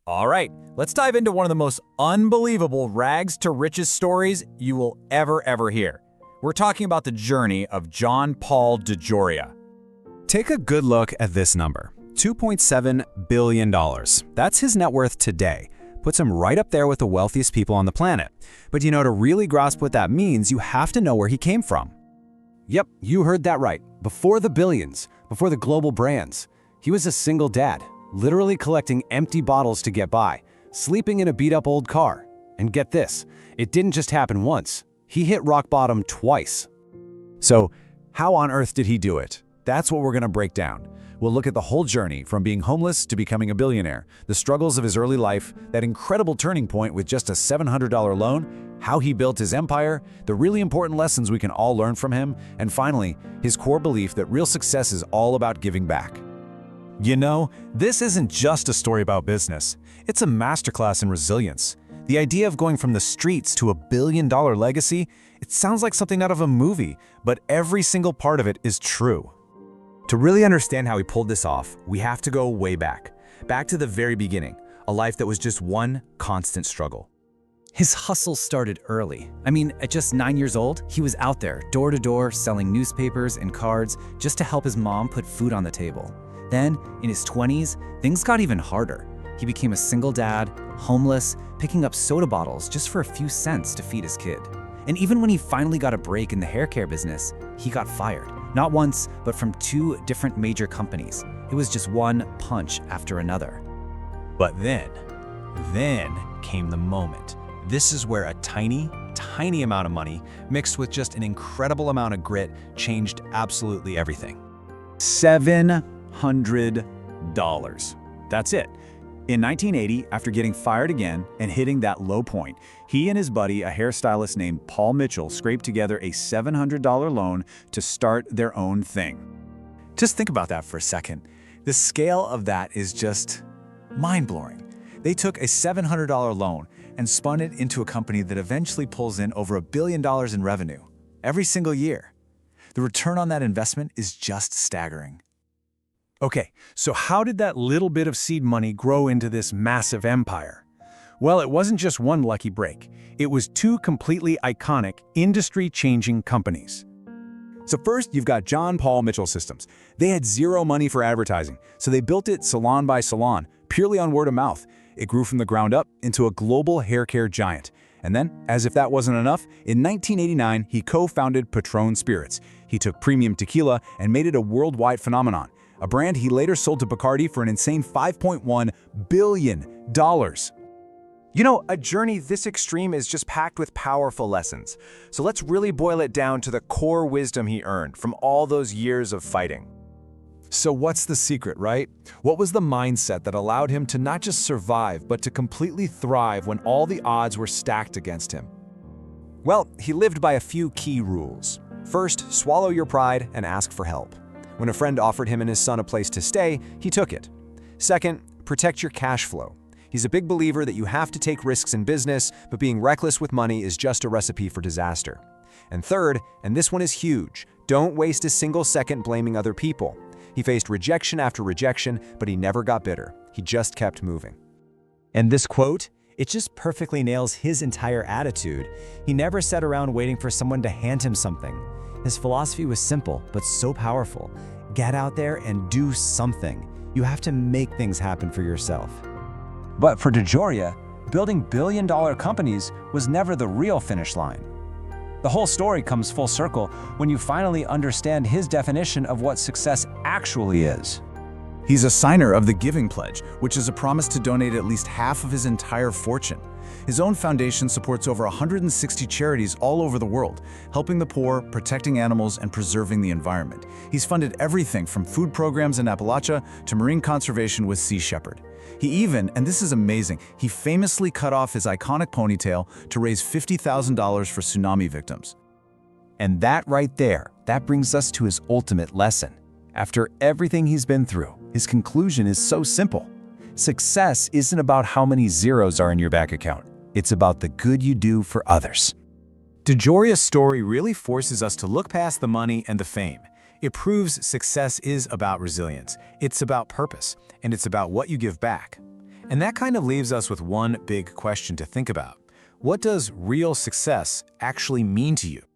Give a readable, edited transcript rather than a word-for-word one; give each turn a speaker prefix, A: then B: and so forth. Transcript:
A: All right, let's dive into one of the most unbelievable rags to riches stories you will ever hear. We're talking about the journey of John Paul DeJoria.
B: Take a good look at this number, $2.7 billion. That's his net worth today. Puts him right up there with the wealthiest people on the planet. But to really grasp what that means, you have to know where he came from.
C: Yep, you heard that right. Before the billions, before the global brands, he was a single dad, literally collecting empty bottles to get by, sleeping in a beat-up old car. And get this, it didn't just happen once. He hit rock bottom twice.
D: So, how on earth did he do it? That's what we're going to break down. We'll look at the whole journey from being homeless to becoming a billionaire, the struggles of his early life, that incredible turning point with just a $700 loan, how he built his empire, the really important lessons we can all learn from him, and finally, his core belief that real success is all about giving back.
E: This isn't just a story about business. It's a masterclass in resilience. The idea of going from the streets to a billion-dollar legacy, it sounds like something out of a movie, but every single part of it is true.
A: To really understand how he pulled this off, we have to go way back to the very beginning, a life that was just one constant struggle.
F: His hustle started early. At just 9 years old, he was out there, door to door, selling newspapers and cards just to help his mom put food on the table. Then, in his 20s, things got even harder. He became a single dad, homeless, picking up soda bottles just for a few cents to feed his kid. And even when he finally got a break in the hair care business, he got fired. Not once, but from 2 different major companies. It was just one punch after another.
E: But then came the moment. This is where a tiny amount of money mixed with just an incredible amount of grit changed absolutely everything.
D: $700. That's it. In 1980, after getting fired again and hitting that low point, he and his buddy, a hairstylist named Paul Mitchell, scraped together a $700 loan to start their own thing.
E: Just think about that for a second. The scale of that is just mind-blowing. They took a $700 loan and spun it into a company that eventually pulls in over $1 billion in revenue every single year. The return on that investment is just staggering. Okay, so how did that little bit of seed money grow into this massive empire? Well, it wasn't just one lucky break. It was 2 completely iconic, industry-changing companies.
D: So first, you've got John Paul Mitchell Systems. They had zero money for advertising, so they built it salon by salon, purely on word of mouth. It grew from the ground up into a global hair care giant. And then, as if that wasn't enough, in 1989, he co-founded Patron Spirits. He took premium tequila and made it a worldwide phenomenon, a brand he later sold to Bacardi for an insane $5.1 billion.
G: A journey this extreme is just packed with powerful lessons. So let's really boil it down to the core wisdom he earned from all those years of fighting.
E: So what's the secret, right? What was the mindset that allowed him to not just survive, but to completely thrive when all the odds were stacked against him?
G: Well, he lived by a few key rules. First, swallow your pride and ask for help. When a friend offered him and his son a place to stay, he took it. Second, protect your cash flow. He's a big believer that you have to take risks in business, but being reckless with money is just a recipe for disaster. And third, and this one is huge, don't waste a single second blaming other people. He faced rejection after rejection, but he never got bitter. He just kept moving.
F: And this quote, it just perfectly nails his entire attitude. He never sat around waiting for someone to hand him something. His philosophy was simple, but so powerful. Get out there and do something. You have to make things happen for yourself.
C: But for DeJoria, building billion-dollar companies was never the real finish line. The whole story comes full circle when you finally understand his definition of what success actually is.
D: He's a signer of the Giving Pledge, which is a promise to donate at least half of his entire fortune. His own foundation supports over 160 charities all over the world, helping the poor, protecting animals, and preserving the environment. He's funded everything from food programs in Appalachia to marine conservation with Sea Shepherd. He even, and this is amazing, he famously cut off his iconic ponytail to raise $50,000 for tsunami victims.
B: And that right there, that brings us to his ultimate lesson. After everything he's been through, his conclusion is so simple. Success isn't about how many zeros are in your bank account. It's about the good you do for others.
E: DeJoria's story really forces us to look past the money and the fame. It proves success is about resilience, it's about purpose, and it's about what you give back. And that kind of leaves us with one big question to think about. What does real success actually mean to you?